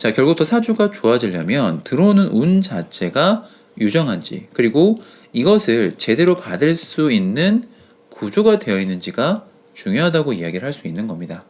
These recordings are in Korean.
자, 결국 더 사주가 좋아지려면 들어오는 운 자체가 유정한지, 그리고 이것을 제대로 받을 수 있는 구조가 되어 있는지가 중요하다고 이야기를 할 수 있는 겁니다.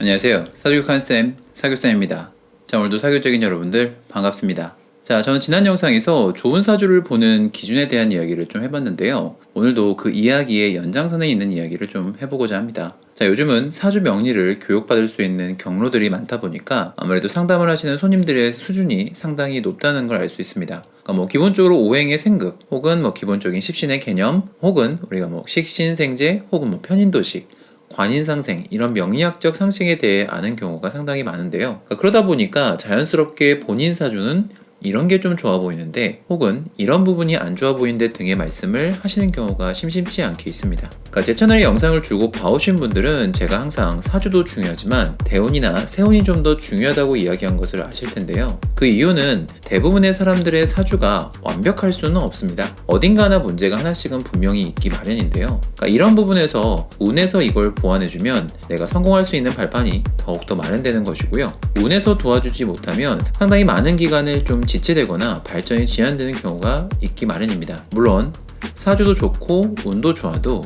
안녕하세요. 사주교육한쌤 사교쌤입니다. 자, 오늘도 사교적인 여러분들 반갑습니다. 자, 저는 지난 영상에서 좋은 사주를 보는 기준에 대한 이야기를 좀 해봤는데요. 오늘도 그 이야기의 연장선에 있는 이야기를 좀 해보고자 합니다. 자, 요즘은 사주 명리를 교육받을 수 있는 경로들이 많다 보니까 아무래도 상담을 하시는 손님들의 수준이 상당히 높다는 걸 알 수 있습니다. 그러니까 기본적으로 오행의 생극, 혹은 기본적인 십신의 개념, 혹은 우리가 식신생재, 혹은 편인도식, 관인상생, 이런 명리학적 상식에 대해 아는 경우가 상당히 많은데요. 그러다 보니까 자연스럽게 본인 사주는 이런 게 좀 좋아 보이는데, 혹은 이런 부분이 안 좋아 보이는데 등의 말씀을 하시는 경우가 심심치 않게 있습니다. 제 채널에 영상을 쭉 봐오신 분들은 제가 항상 사주도 중요하지만 대운이나 세운이 좀 더 중요하다고 이야기한 것을 아실 텐데요. 그 이유는 대부분의 사람들의 사주가 완벽할 수는 없습니다. 어딘가나 문제가 하나씩은 분명히 있기 마련인데요. 이런 부분에서 운에서 이걸 보완해주면 내가 성공할 수 있는 발판이 더욱더 마련되는 것이고요. 운에서 도와주지 못하면 상당히 많은 기간을 좀 지체되거나 발전이 제한되는 경우가 있기 마련입니다. 물론 사주도 좋고 운도 좋아도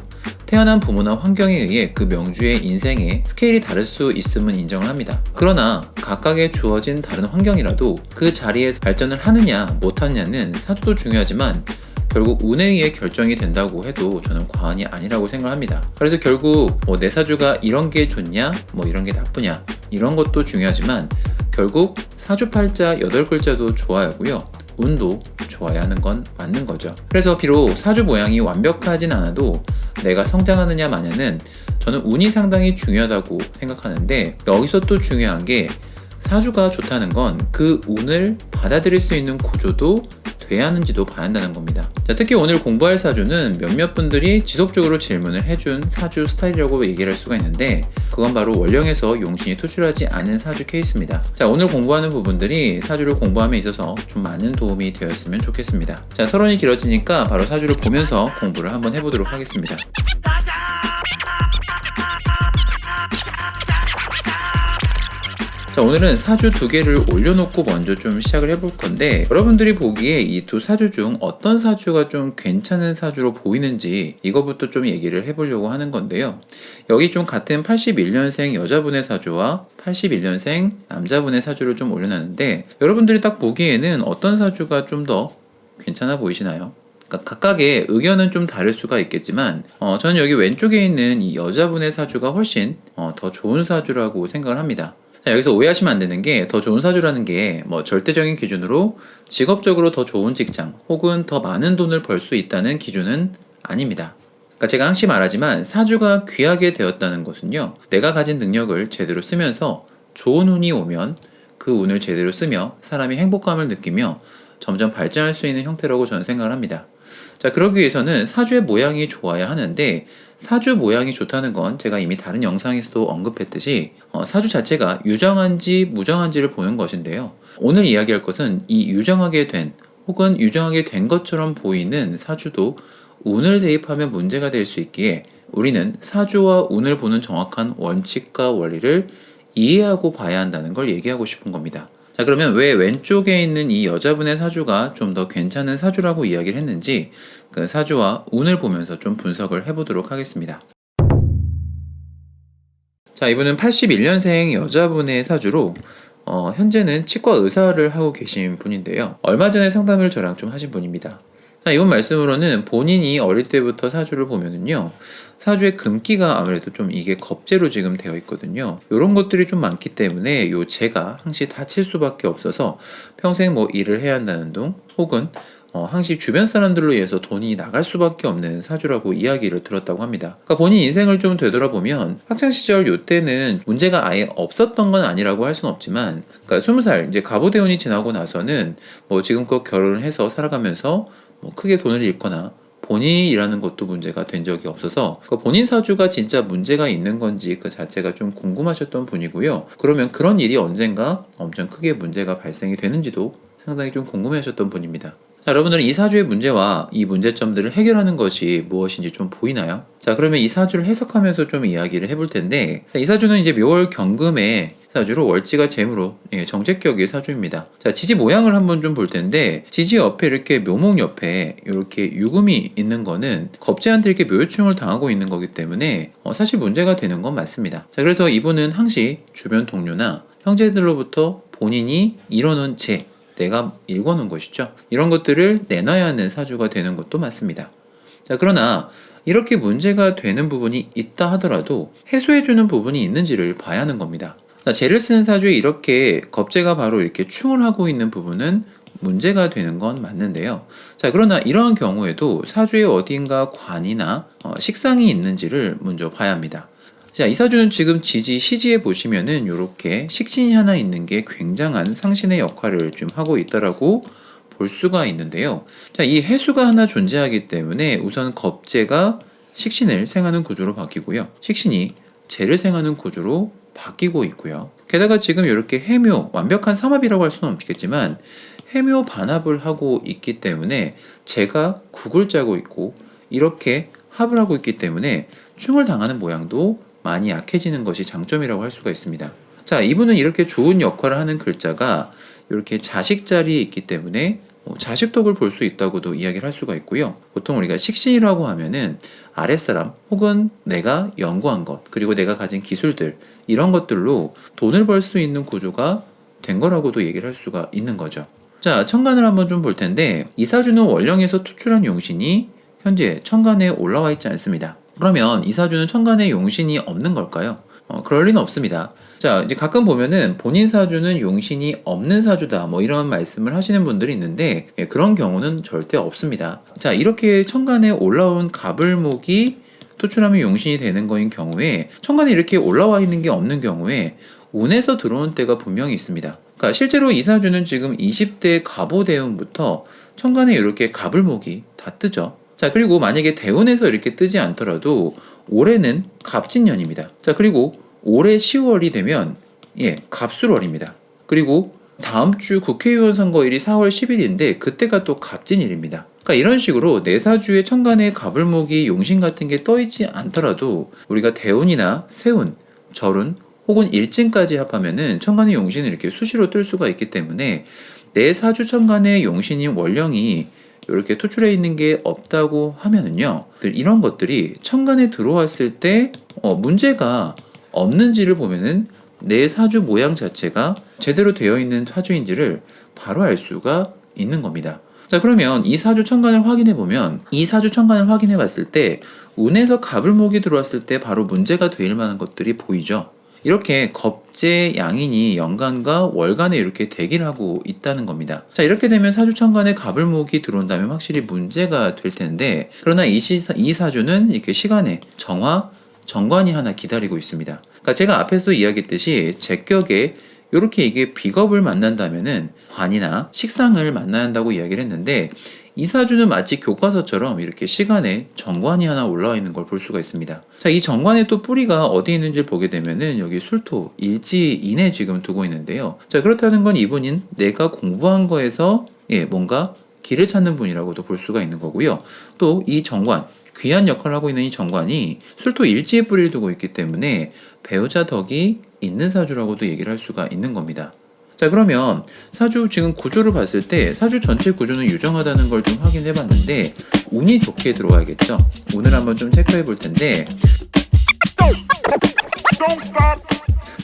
태어난 부모나 환경에 의해 그 명주의 인생의 스케일이 다를 수 있음은 인정을 합니다. 그러나 각각의 주어진 다른 환경이라도 그 자리에서 발전을 하느냐 못하느냐는 사주도 중요하지만 결국 운에 의해 결정이 된다고 해도 저는 과언이 아니라고 생각합니다. 그래서 결국 내 사주가 이런 게 좋냐, 이런 게 나쁘냐, 이런 것도 중요하지만 결국 사주팔자 8글자도 좋아야 하고요. 운도 좋아야 하는 건 맞는 거죠. 그래서 비록 사주 모양이 완벽하진 않아도 내가 성장하느냐 마냐는 저는 운이 상당히 중요하다고 생각하는데, 여기서 또 중요한 게 사주가 좋다는 건 그 운을 받아들일 수 있는 구조도 돼야 하는지도 봐야 한다는 겁니다. 자, 특히 오늘 공부할 사주는 몇몇 분들이 지속적으로 질문을 해준 사주 스타일이라고 얘기를 할 수가 있는데, 그건 바로 원령에서 용신이 투출하지 않은 사주 케이스입니다. 자, 오늘 공부하는 부분들이 사주를 공부함에 있어서 좀 많은 도움이 되었으면 좋겠습니다. 자, 서론이 길어지니까 바로 사주를 보면서 공부를 한번 해보도록 하겠습니다. 자, 오늘은 사주 2개를 올려놓고 먼저 좀 시작을 해볼 건데, 여러분들이 보기에 이 두 사주 중 어떤 사주가 좀 괜찮은 사주로 보이는지 이거부터 좀 얘기를 해보려고 하는 건데요. 여기 좀 같은 81년생 여자분의 사주와 81년생 남자분의 사주를 좀 올려놨는데, 여러분들이 딱 보기에는 어떤 사주가 좀 더 괜찮아 보이시나요? 각각의 의견은 좀 다를 수가 있겠지만 저는 여기 왼쪽에 있는 이 여자분의 사주가 훨씬 더 좋은 사주라고 생각을 합니다. 자, 여기서 오해하시면 안 되는 게, 더 좋은 사주라는 게 절대적인 기준으로 직업적으로 더 좋은 직장 혹은 더 많은 돈을 벌 수 있다는 기준은 아닙니다. 제가 항상 말하지만 사주가 귀하게 되었다는 것은요, 내가 가진 능력을 제대로 쓰면서 좋은 운이 오면 그 운을 제대로 쓰며 사람이 행복감을 느끼며 점점 발전할 수 있는 형태라고 저는 생각을 합니다. 자, 그러기 위해서는 사주의 모양이 좋아야 하는데, 사주 모양이 좋다는 건 제가 이미 다른 영상에서도 언급했듯이 사주 자체가 유정한지 무정한지를 보는 것인데요. 오늘 이야기할 것은 이 유정하게 된 혹은 유정하게 된 것처럼 보이는 사주도 운을 대입하면 문제가 될 수 있기에 우리는 사주와 운을 보는 정확한 원칙과 원리를 이해하고 봐야 한다는 걸 얘기하고 싶은 겁니다. 자, 그러면 왜 왼쪽에 있는 이 여자분의 사주가 좀 더 괜찮은 사주라고 이야기를 했는지 그 사주와 운을 보면서 좀 분석을 해보도록 하겠습니다. 자, 이분은 81년생 여자분의 사주로 현재는 치과 의사를 하고 계신 분인데요. 얼마 전에 상담을 저랑 좀 하신 분입니다. 자, 이분 말씀으로는 본인이 어릴 때부터 사주를 보면은요, 사주의 금기가 아무래도 좀 이게 겁재로 지금 되어 있거든요. 이런 것들이 좀 많기 때문에 요 재가 항시 다칠 수밖에 없어서 평생 일을 해야 한다는 둥, 혹은 항시 주변 사람들로 인해서 돈이 나갈 수밖에 없는 사주라고 이야기를 들었다고 합니다. 본인 인생을 좀 되돌아보면 학창시절 요때는 문제가 아예 없었던 건 아니라고 할 수는 없지만, 20살 이제 가부대운이 지나고 나서는 지금껏 결혼을 해서 살아가면서 크게 돈을 잃거나 본인이 일하는 것도 문제가 된 적이 없어서 본인 사주가 진짜 문제가 있는 건지 그 자체가 좀 궁금하셨던 분이고요. 그러면 그런 일이 언젠가 엄청 크게 문제가 발생이 되는지도 상당히 좀 궁금해하셨던 분입니다. 자, 여러분들은 이 사주의 문제와 이 문제점들을 해결하는 것이 무엇인지 좀 보이나요? 자, 그러면 이 사주를 해석하면서 좀 이야기를 해볼 텐데, 자, 이 사주는 이제 묘월 경금의 사주로 월지가 재무로 정제격의 사주입니다. 자, 지지 모양을 한번 좀 볼 텐데, 지지 옆에 이렇게 묘목 옆에 이렇게 유금이 있는 거는 겁재한테 이렇게 묘충을 당하고 있는 거기 때문에 사실 문제가 되는 건 맞습니다. 자, 그래서 이분은 항시 주변 동료나 형제들로부터 본인이 이뤄놓은 재, 내가 읽어놓은 것이죠. 이런 것들을 내놔야 하는 사주가 되는 것도 맞습니다. 자, 그러나 이렇게 문제가 되는 부분이 있다 하더라도 해소해주는 부분이 있는지를 봐야 하는 겁니다. 자, 재를 쓰는 사주에 이렇게 겁재가 바로 이렇게 충을 하고 있는 부분은 문제가 되는 건 맞는데요. 자, 그러나 이러한 경우에도 사주에 어딘가 관이나 식상이 있는지를 먼저 봐야 합니다. 자, 이 사주는 지금 지지, 시지에 보시면은 이렇게 식신이 하나 있는 게 굉장한 상신의 역할을 좀 하고 있다라고 볼 수가 있는데요. 자, 이 해수가 하나 존재하기 때문에 우선 겁재가 식신을 생하는 구조로 바뀌고요. 식신이 재를 생하는 구조로 바뀌고 있고요. 게다가 지금 이렇게 해묘, 완벽한 삼합이라고 할 수는 없겠지만 해묘 반합을 하고 있기 때문에 재가 국을 짜고 있고 이렇게 합을 하고 있기 때문에 충을 당하는 모양도 많이 약해지는 것이 장점이라고 할 수가 있습니다. 자, 이분은 이렇게 좋은 역할을 하는 글자가 이렇게 자식 자리에 있기 때문에 자식덕을 볼 수 있다고도 이야기를 할 수가 있고요. 보통 우리가 식신이라고 하면은 아랫사람 혹은 내가 연구한 것 그리고 내가 가진 기술들 이런 것들로 돈을 벌 수 있는 구조가 된 거라고도 얘기를 할 수가 있는 거죠. 자, 천간을 한번 좀 볼 텐데 이 사주는 월령에서 투출한 용신이 현재 천간에 올라와 있지 않습니다. 그러면 이 사주는 천간에 용신이 없는 걸까요? 그럴 리는 없습니다. 자, 이제 가끔 보면은 본인 사주는 용신이 없는 사주다 뭐 이런 말씀을 하시는 분들이 있는데 그런 경우는 절대 없습니다. 자, 이렇게 천간에 올라온 갑을목이 토출하면 용신이 되는 거인 경우에 천간에 이렇게 올라와 있는 게 없는 경우에 운에서 들어온 때가 분명히 있습니다. 그러니까 실제로 이 사주는 지금 20대 갑오대운부터 천간에 이렇게 갑을목이 다 뜨죠. 자, 그리고 만약에 대운에서 이렇게 뜨지 않더라도 올해는 갑진년입니다. 자, 그리고 올해 10월이 되면 갑술월입니다. 그리고 다음 주 국회의원 선거일이 4월 10일인데 그때가 또 갑진일입니다. 그러니까 이런 식으로 내 사주에 천간에 갑을목이 용신 같은 게 떠있지 않더라도 우리가 대운이나 세운, 절운 혹은 일진까지 합하면은 천간에 용신은 이렇게 수시로 뜰 수가 있기 때문에 내 사주 천간에 용신인 월령이 이렇게 토출해 있는 게 없다고 하면은요, 이런 것들이 천간에 들어왔을 때 문제가 없는지를 보면은 내 사주 모양 자체가 제대로 되어 있는 사주인지를 바로 알 수가 있는 겁니다. 자, 그러면 이 사주 천간을 확인해 보면 이 사주 천간을 확인해 봤을 때 운에서 갑을목이 들어왔을 때 바로 문제가 될 만한 것들이 보이죠. 이렇게 겁재 양인이 연간과 월간에 이렇게 대기를 하고 있다는 겁니다. 자, 이렇게 되면 사주 천간에 갑을목이 들어온다면 확실히 문제가 될 텐데 그러나 이 사주는 이렇게 시간에 정화, 정관이 하나 기다리고 있습니다. 그러니까 제가 앞에서 이야기했듯이 제격에 이렇게 이게 비겁을 만난다면은 관이나 식상을 만나야 한다고 이야기를 했는데 이 사주는 마치 교과서처럼 이렇게 시간에 정관이 하나 올라와 있는 걸 볼 수가 있습니다. 자, 이 정관의 또 뿌리가 어디 있는지 보게 되면은 여기 술토, 일지인에 지금 두고 있는데요. 자, 그렇다는 건 이분인 내가 공부한 거에서 뭔가 길을 찾는 분이라고도 볼 수가 있는 거고요. 또 이 정관, 귀한 역할을 하고 있는 이 정관이 술토 일지에 뿌리를 두고 있기 때문에 배우자 덕이 있는 사주라고도 얘기를 할 수가 있는 겁니다. 자, 그러면 사주 지금 구조를 봤을 때 사주 전체 구조는 유정하다는 걸 좀 확인해 봤는데 운이 좋게 들어와야겠죠. 운을 한번 좀 체크해 볼 텐데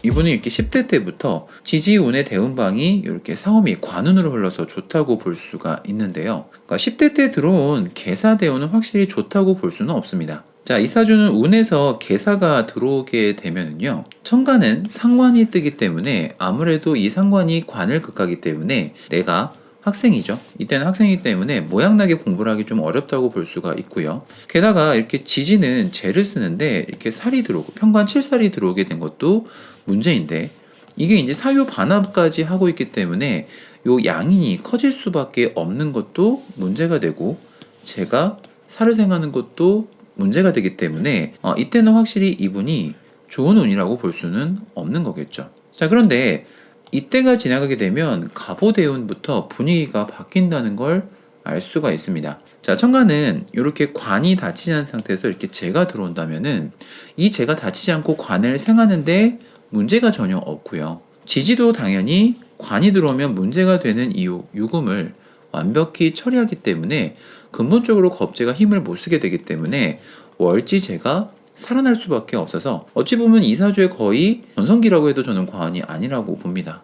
이분은 이렇게 10대 때부터 지지운의 대운방이 이렇게 상엄이 관운으로 흘러서 좋다고 볼 수가 있는데요. 그러니까 10대 때 들어온 계사 대운은 확실히 좋다고 볼 수는 없습니다. 자, 이 사주는 운에서 계사가 들어오게 되면은요, 천간은 상관이 뜨기 때문에 아무래도 이 상관이 관을 극하기 때문에 내가 학생이죠. 이때는 학생이기 때문에 모양나게 공부를 하기 좀 어렵다고 볼 수가 있고요. 게다가 이렇게 지지는 재를 쓰는데 이렇게 살이 들어오고 편관 7살이 들어오게 된 것도 문제인데 이게 이제 사유 반합까지 하고 있기 때문에 요 양인이 커질 수밖에 없는 것도 문제가 되고 제가 살을 생하는 것도 문제가 되기 때문에 이때는 확실히 이분이 좋은 운이라고 볼 수는 없는 거겠죠. 자, 그런데 이때가 지나가게 되면 갑오대운부터 분위기가 바뀐다는 걸 알 수가 있습니다. 자, 천간은 이렇게 관이 닫히지 않은 상태에서 이렇게 재가 들어온다면은 이 재가 닫히지 않고 관을 생하는데 문제가 전혀 없고요. 지지도 당연히 관이 들어오면 문제가 되는 이유, 유금을 완벽히 처리하기 때문에 근본적으로 겁재가 힘을 못 쓰게 되기 때문에 월지재가 살아날 수밖에 없어서 어찌 보면 이 사주의 거의 전성기라고 해도 저는 과언이 아니라고 봅니다.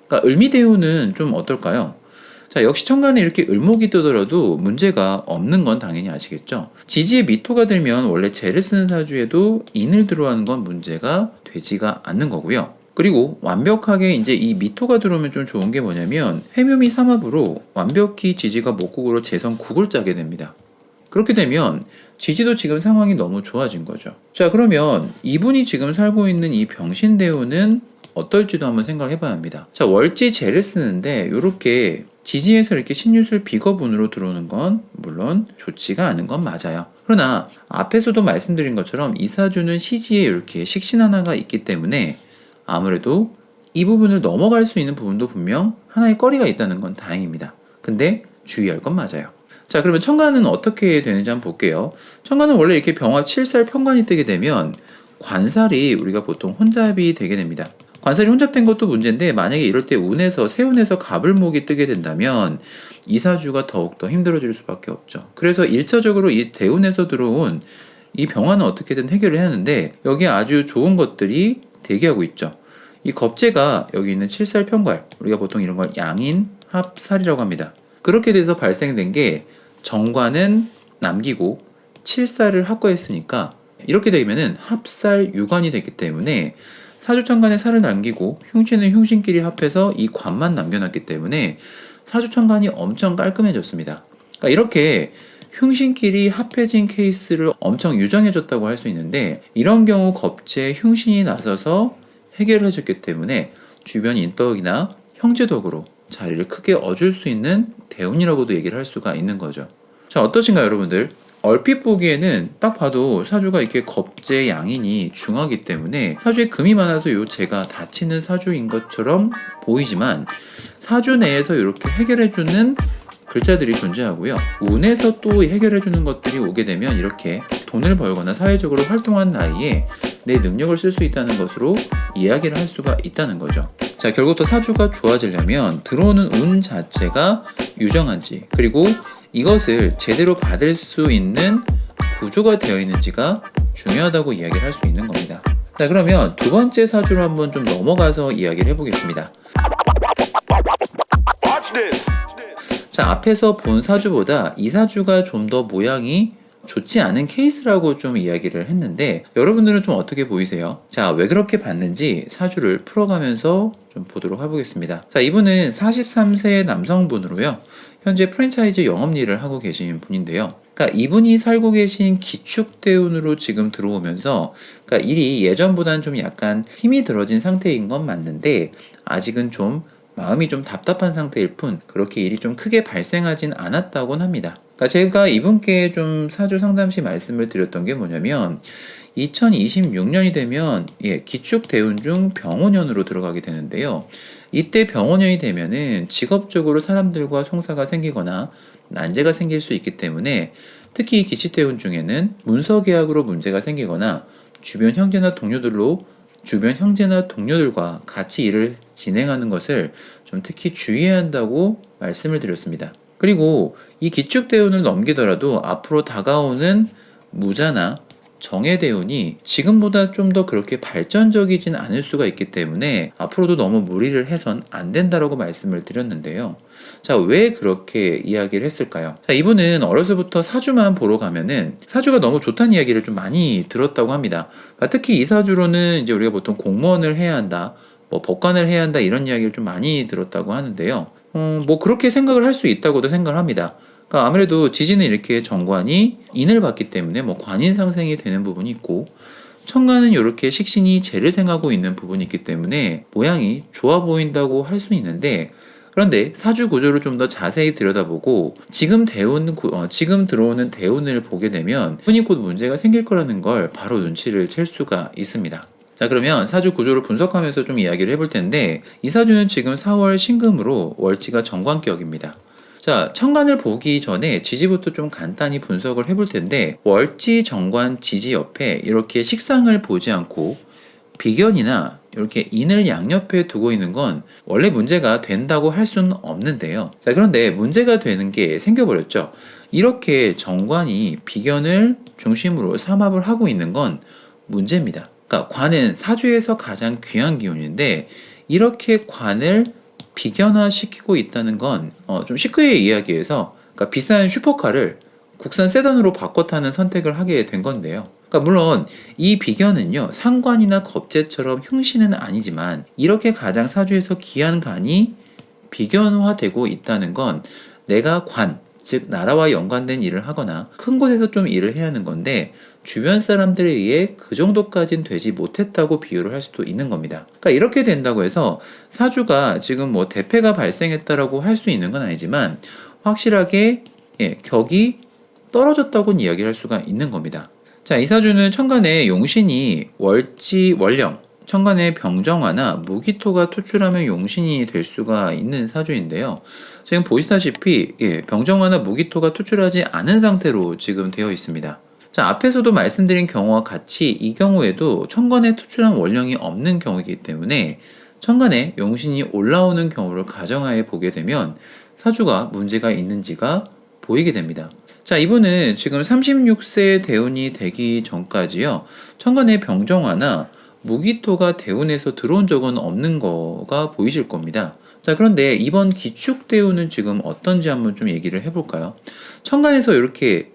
그러니까 을미대운은 좀 어떨까요? 자, 역시 천간에 이렇게 을목이 뜨더라도 문제가 없는 건 당연히 아시겠죠? 지지에 미토가 들면 원래 재를 쓰는 사주에도 인을 들어가는 건 문제가 되지가 않는 거고요. 그리고 완벽하게 이제 이 미토가 들어오면 좀 좋은 게 뭐냐면 해묘미 삼합으로 완벽히 지지가 목국으로 재성 국을 짜게 됩니다. 그렇게 되면 지지도 지금 상황이 너무 좋아진 거죠. 자, 그러면 이분이 지금 살고 있는 이 병신대운은 어떨지도 한번 생각을 해봐야 합니다. 자, 월지 재를 쓰는데 이렇게 지지에서 이렇게 신유술 비거분으로 들어오는 건 물론 좋지가 않은 건 맞아요. 그러나 앞에서도 말씀드린 것처럼 이 사주는 시지에 이렇게 식신 하나가 있기 때문에 아무래도 이 부분을 넘어갈 수 있는 부분도 분명 하나의 거리가 있다는 건 다행입니다. 근데 주의할 건 맞아요. 자, 그러면 천간은 어떻게 되는지 한번 볼게요. 천간은 원래 이렇게 병화 7살 편관이 뜨게 되면 관살이 우리가 보통 혼잡이 되게 됩니다. 관살이 혼잡된 것도 문제인데 만약에 이럴 때 운에서 세운에서 갑을목이 뜨게 된다면 이 사주가 더욱더 힘들어질 수밖에 없죠. 그래서 1차적으로 이 대운에서 들어온 이 병화는 어떻게든 해결을 해야 하는데 여기에 아주 좋은 것들이 대기하고 있죠. 이 겁재가 여기 있는 7살 편관, 우리가 보통 이런 걸 양인 합살이라고 합니다. 그렇게 돼서 발생된 게 정관은 남기고 7살을 합거했으니까 이렇게 되면은 합살 유관이 됐기 때문에 사주천간에 살을 남기고 흉신은 흉신끼리 합해서 이 관만 남겨놨기 때문에 사주천간이 엄청 깔끔해졌습니다. 그러니까 이렇게 흉신끼리 합해진 케이스를 엄청 유정해줬다고 할 수 있는데 이런 경우 겁재 흉신이 나서서 해결을 해줬기 때문에 주변 인덕이나 형제덕으로 자리를 크게 얻을 수 있는 대운이라고도 얘기를 할 수가 있는 거죠. 자, 어떠신가요, 여러분들? 얼핏 보기에는 딱 봐도 사주가 이렇게 겁재 양인이 중하기 때문에 사주에 금이 많아서 요 재가 닫히는 사주인 것처럼 보이지만 사주 내에서 이렇게 해결해주는 글자들이 존재하고요. 운에서 또 해결해주는 것들이 오게 되면 이렇게 돈을 벌거나 사회적으로 활동한 나이에 내 능력을 쓸 수 있다는 것으로 이야기를 할 수가 있다는 거죠. 자, 결국 더 사주가 좋아지려면 들어오는 운 자체가 유정한지 그리고 이것을 제대로 받을 수 있는 구조가 되어 있는지가 중요하다고 이야기를 할 수 있는 겁니다. 자, 그러면 두 번째 사주로 한번 좀 넘어가서 이야기를 해보겠습니다. 자, 앞에서 본 사주보다 이 사주가 좀 더 모양이 좋지 않은 케이스라고 좀 이야기를 했는데 여러분들은 좀 어떻게 보이세요? 자, 왜 그렇게 봤는지 사주를 풀어가면서 좀 보도록 해보겠습니다. 자, 이분은 43세 남성분으로요. 현재 프랜차이즈 영업 일을 하고 계신 분인데요. 그러니까 이분이 살고 계신 기축대운으로 지금 들어오면서 그러니까 일이 예전보다는 좀 약간 힘이 들어진 상태인 건 맞는데 아직은 좀 마음이 좀 답답한 상태일 뿐 그렇게 일이 좀 크게 발생하진 않았다곤 합니다. 그러니까 제가 이분께 좀 사주 상담 시 말씀을 드렸던 게 뭐냐면 2026년이 되면 기축 대운 중 병원년으로 들어가게 되는데요. 이때 병원년이 되면은 직업적으로 사람들과 송사가 생기거나 난제가 생길 수 있기 때문에 특히 이 기축 대운 중에는 문서 계약으로 문제가 생기거나 주변 형제나 동료들과 같이 일을 진행하는 것을 좀 특히 주의해야 한다고 말씀을 드렸습니다. 그리고 이 기축대운을 넘기더라도 앞으로 다가오는 무자나 정해대운이 지금보다 좀 더 그렇게 발전적이진 않을 수가 있기 때문에 앞으로도 너무 무리를 해선 안 된다라고 말씀을 드렸는데요. 자, 왜 그렇게 이야기를 했을까요? 자, 이분은 어려서부터 사주만 보러 가면은 사주가 너무 좋다는 이야기를 좀 많이 들었다고 합니다. 그러니까 특히 이 사주로는 이제 우리가 보통 공무원을 해야 한다, 뭐 법관을 해야 한다 이런 이야기를 좀 많이 들었다고 하는데요. 뭐 그렇게 생각을 할 수 있다고도 생각을 합니다. 그러니까 아무래도 지지는 이렇게 정관이 인을 받기 때문에 뭐 관인 상생이 되는 부분이 있고 천간은 이렇게 식신이 재를 생하고 있는 부분이 있기 때문에 모양이 좋아 보인다고 할 수 있는데 그런데 사주 구조를 좀 더 자세히 들여다보고 지금 들어오는 대운을 보게 되면 분이 곧 문제가 생길 거라는 걸 바로 눈치를 챌 수가 있습니다. 자, 그러면 사주 구조를 분석하면서 좀 이야기를 해볼 텐데 이 사주는 지금 4월 신금으로 월지가 정관격입니다. 자, 천간을 보기 전에 지지부터 좀 간단히 분석을 해볼 텐데, 월지, 정관, 지지 옆에 이렇게 식상을 보지 않고 비견이나 이렇게 인을 양옆에 두고 있는 건 원래 문제가 된다고 할 수는 없는데요. 자, 그런데 문제가 되는 게 생겨버렸죠. 이렇게 정관이 비견을 중심으로 삼합을 하고 있는 건 문제입니다. 그러니까 관은 사주에서 가장 귀한 기운인데 이렇게 관을 비견화시키고 있다는 건 좀 쉽게 이야기해서 그러니까 비싼 슈퍼카를 국산 세단으로 바꿔 타는 선택을 하게 된 건데요. 그러니까 물론 이 비견은요 상관이나 겁재처럼 흉신은 아니지만 이렇게 가장 사주에서 귀한 간이 비견화되고 있다는 건 내가 관, 즉 나라와 연관된 일을 하거나 큰 곳에서 좀 일을 해야 하는 건데 주변 사람들에 의해 그 정도까진 되지 못했다고 비유를 할 수도 있는 겁니다. 그러니까 이렇게 된다고 해서 사주가 지금 뭐 대패가 발생했다라고 할 수 있는 건 아니지만 확실하게 격이 떨어졌다고는 이야기를 할 수가 있는 겁니다. 자, 이 사주는 천간에 용신이 월지 월령, 천간에 병정화나 무기토가 투출하면 용신이 될 수가 있는 사주인데요. 지금 보시다시피 병정화나 무기토가 투출하지 않은 상태로 지금 되어 있습니다. 자, 앞에서도 말씀드린 경우와 같이 이 경우에도 천간에 투출한 월령이 없는 경우이기 때문에 천간에 용신이 올라오는 경우를 가정하에 보게 되면 사주가 문제가 있는지가 보이게 됩니다. 자, 이분은 지금 36세 대운이 되기 전까지요. 천간에 병정화나 무기토가 대운에서 들어온 적은 없는 거가 보이실 겁니다. 자, 그런데 이번 기축 대운은 지금 어떤지 한번 좀 얘기를 해볼까요? 천간에서 이렇게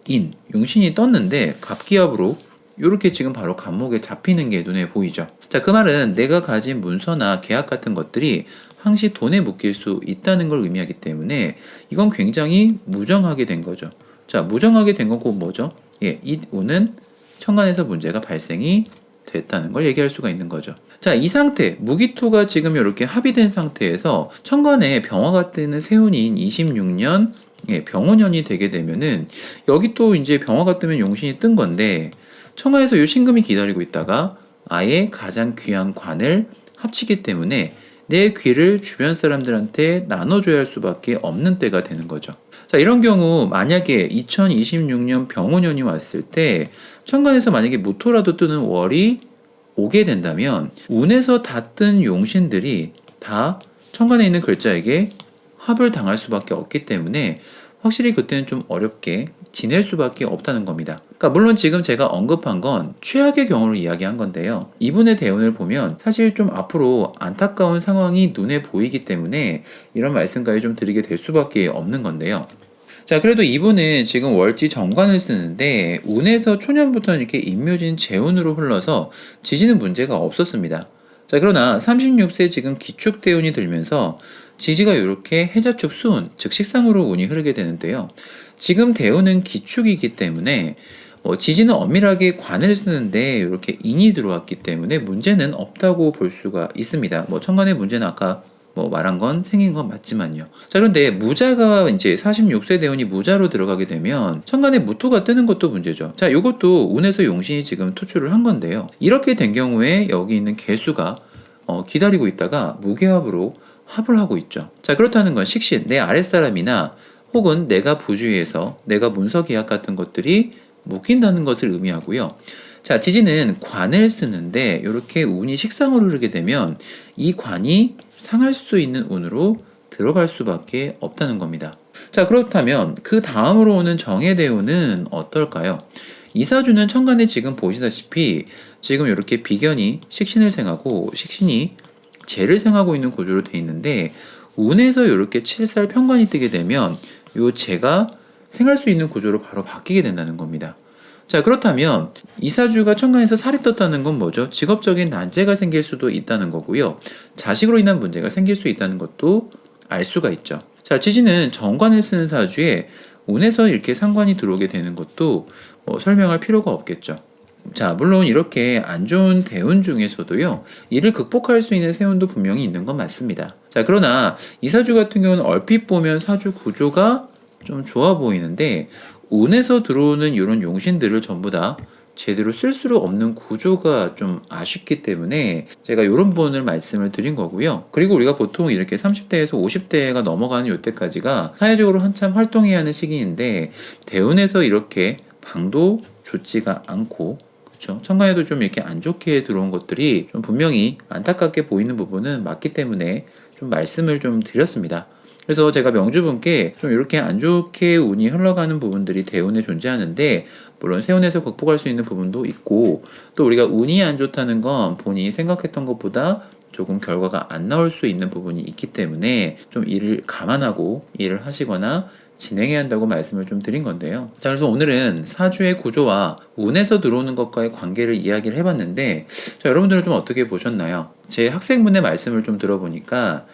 용신이 떴는데 갑기압으로 이렇게 지금 바로 갑목에 잡히는 게 눈에 보이죠. 자, 그 말은 내가 가진 문서나 계약 같은 것들이 항시 돈에 묶일 수 있다는 걸 의미하기 때문에 이건 굉장히 무정하게 된 거죠. 자, 무정하게 된 건 곧 뭐죠? 이 운은 천간에서 문제가 발생이 됐다는 걸 얘기할 수가 있는 거죠. 자, 이 상태, 무기토가 지금 이렇게 합의된 상태에서 천간에 병화가 뜨는 세운인 26년 병호년이 되게 되면은 여기 또 이제 병화가 뜨면 용신이 뜬 건데 천간에서 이 신금이 기다리고 있다가 아예 가장 귀한 관을 합치기 때문에 내 귀를 주변 사람들한테 나눠줘야 할 수밖에 없는 때가 되는 거죠. 자, 이런 경우 만약에 2026년 병호년이 왔을 때 천간에서 만약에 무토라도 뜨는 월이 오게 된다면 운에서 다 뜬 용신들이 다 천간에 있는 글자에게 합을 당할 수밖에 없기 때문에 확실히 그때는 좀 어렵게 지낼 수밖에 없다는 겁니다. 그러니까 물론 지금 제가 언급한 건 최악의 경우를 이야기한 건데요. 이분의 대운을 보면 사실 좀 앞으로 안타까운 상황이 눈에 보이기 때문에 이런 말씀까지 좀 드리게 될 수밖에 없는 건데요. 자, 그래도 이분은 지금 월지 정관을 쓰는데 운에서 초년부터 이렇게 임묘진 재운으로 흘러서 지지는 문제가 없었습니다. 자, 그러나 36세 지금 기축대운이 들면서 지지가 이렇게 해자축 수운, 즉 식상으로 운이 흐르게 되는데요. 지금 대운은 기축이기 때문에 지지는 엄밀하게 관을 쓰는데 이렇게 인이 들어왔기 때문에 문제는 없다고 볼 수가 있습니다. 천간의 문제는 아까 말한 건 생긴 건 맞지만요. 자, 그런데 무자가 이제 46세 대운이 무자로 들어가게 되면 천간에 무토가 뜨는 것도 문제죠. 자, 이것도 운에서 용신이 지금 투출을 한 건데요. 이렇게 된 경우에 여기 있는 개수가 기다리고 있다가 무게합으로 합을 하고 있죠. 자, 그렇다는 건 식신, 내 아랫사람이나 혹은 내가 부주의해서 내가 문서 계약 같은 것들이 묶인다는 것을 의미하고요. 자, 지지는 관을 쓰는데 이렇게 운이 식상으로 흐르게 되면 이 관이 상할 수 있는 운으로 들어갈 수밖에 없다는 겁니다. 자, 그렇다면 그 다음으로 오는 정해대운은 어떨까요? 이 사주는 천간에 지금 보시다시피 지금 이렇게 비견이 식신을 생하고 식신이 재를 생하고 있는 구조로 되어 있는데 운에서 이렇게 7살 편관이 뜨게 되면 이 재가 생할 수 있는 구조로 바로 바뀌게 된다는 겁니다. 자, 그렇다면 이 사주가 천간에서 살이 떴다는 건 뭐죠? 직업적인 난제가 생길 수도 있다는 거고요. 자식으로 인한 문제가 생길 수 있다는 것도 알 수가 있죠. 자, 지지는 정관을 쓰는 사주에 운에서 이렇게 상관이 들어오게 되는 것도 설명할 필요가 없겠죠. 자, 물론 이렇게 안 좋은 대운 중에서도요, 이를 극복할 수 있는 세운도 분명히 있는 건 맞습니다. 자, 그러나 이 사주 같은 경우는 얼핏 보면 사주 구조가 좀 좋아 보이는데 운에서 들어오는 이런 용신들을 전부 다 제대로 쓸 수 없는 구조가 좀 아쉽기 때문에 제가 이런 부분을 말씀을 드린 거고요. 그리고 우리가 보통 이렇게 30대에서 50대가 넘어가는 이때까지가 사회적으로 한참 활동해야 하는 시기인데 대운에서 이렇게 방도 좋지가 않고 그렇죠. 천간에도 좀 이렇게 안 좋게 들어온 것들이 좀 분명히 안타깝게 보이는 부분은 맞기 때문에 좀 말씀을 좀 드렸습니다. 그래서 제가 명주분께 좀 이렇게 안 좋게 운이 흘러가는 부분들이 대운에 존재하는데 물론 세운에서 극복할 수 있는 부분도 있고 또 우리가 운이 안 좋다는 건 본인이 생각했던 것보다 조금 결과가 안 나올 수 있는 부분이 있기 때문에 좀 이를 감안하고 일을 하시거나 진행해야 한다고 말씀을 좀 드린 건데요. 자, 그래서 오늘은 사주의 구조와 운에서 들어오는 것과의 관계를 이야기를 해봤는데 자, 여러분들은 좀 어떻게 보셨나요? 제 학생분의 말씀을 좀 들어보니까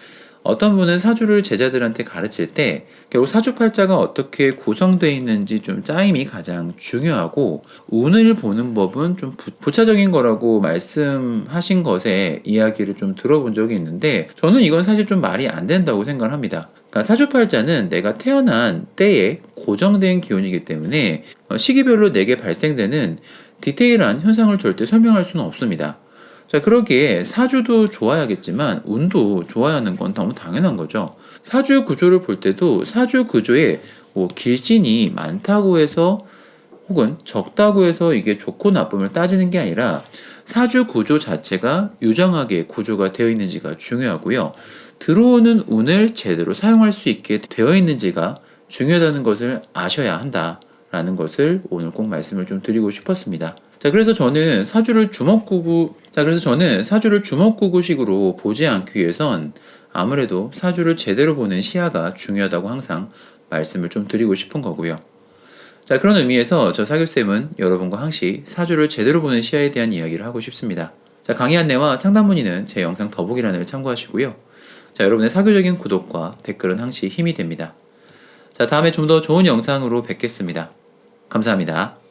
어떤 분은 사주를 제자들한테 가르칠 때 결국 사주팔자가 어떻게 구성되어 있는지 좀 짜임이 가장 중요하고 운을 보는 법은 좀 부차적인 거라고 말씀하신 것에 이야기를 좀 들어본 적이 있는데 저는 이건 사실 좀 말이 안 된다고 생각을 합니다. 그러니까 사주팔자는 내가 태어난 때에 고정된 기운이기 때문에 시기별로 내게 발생되는 디테일한 현상을 절대 설명할 수는 없습니다. 자, 그러기에 사주도 좋아야겠지만 운도 좋아야 하는 건 너무 당연한 거죠. 사주 구조를 볼 때도 사주 구조에 뭐 길진이 많다고 해서 혹은 적다고 해서 이게 좋고 나쁨을 따지는 게 아니라 사주 구조 자체가 유정하게 구조가 되어 있는지가 중요하고요. 들어오는 운을 제대로 사용할 수 있게 되어 있는지가 중요하다는 것을 아셔야 한다라는 것을 오늘 꼭 말씀을 좀 드리고 싶었습니다. 자, 그래서 저는 사주를 주먹구구식으로 보지 않기 위해선 아무래도 사주를 제대로 보는 시야가 중요하다고 항상 말씀을 좀 드리고 싶은 거고요. 자, 그런 의미에서 저 사교쌤은 여러분과 항시 사주를 제대로 보는 시야에 대한 이야기를 하고 싶습니다. 자, 강의 안내와 상담 문의는 제 영상 더보기란을 참고하시고요. 자, 여러분의 사교적인 구독과 댓글은 항시 힘이 됩니다. 자, 다음에 좀 더 좋은 영상으로 뵙겠습니다. 감사합니다.